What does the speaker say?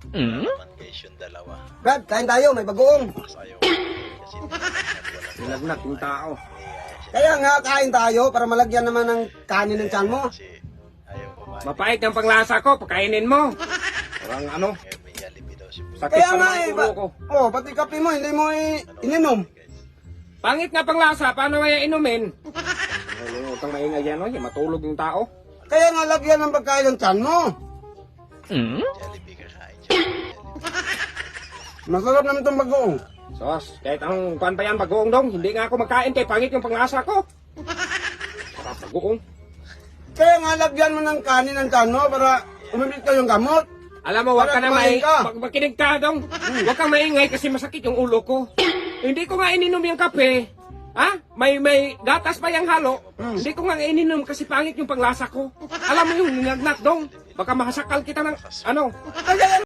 naman guys yung dalawa. Brad, kain tayo, may bagoong. Mas ayaw. Kasi Nilagnak yung tao. Kaya nga, kain tayo para malagyan naman ng kanin ng tiyan mo. Kasi ayaw kumain. Mapait ang panglasa ko, pakainin mo. Parang ano, Ngayon may Jollibee daw si sakit Kaya pa nga naman eh, ang ulo ko. oh, pati kape mo, hindi mo ininom. Pangit nga panglasa, paano kaya inumin? Huwag kang maingay yan, oy. Matulog yung tao. Kaya nga lagyan ng pagkain ng tiyan mo. Jollibee kakain siya. Masarap naman itong bagoong. Sos, kahit ang kuwan pa yan, bagoong dong. Hindi nga ako magkain kay pangit yung panglasa ko. Sarap bagoong. Kaya nga lagyan mo ng kanin ng tiyan mo para umibig ka yung gamot. Alam mo, wag ka na Kumain ka. makinig ka dong. Huwag kang maingay kasi masakit yung ulo ko. Hindi ko nga ininom yung kape. Ha? May gatas pa yung halo. Hindi ko nga ininom kasi pangit yung panglasa ko. Alam mo yung nilagnak dong. Baka mahasakal kita ng ano. Kaya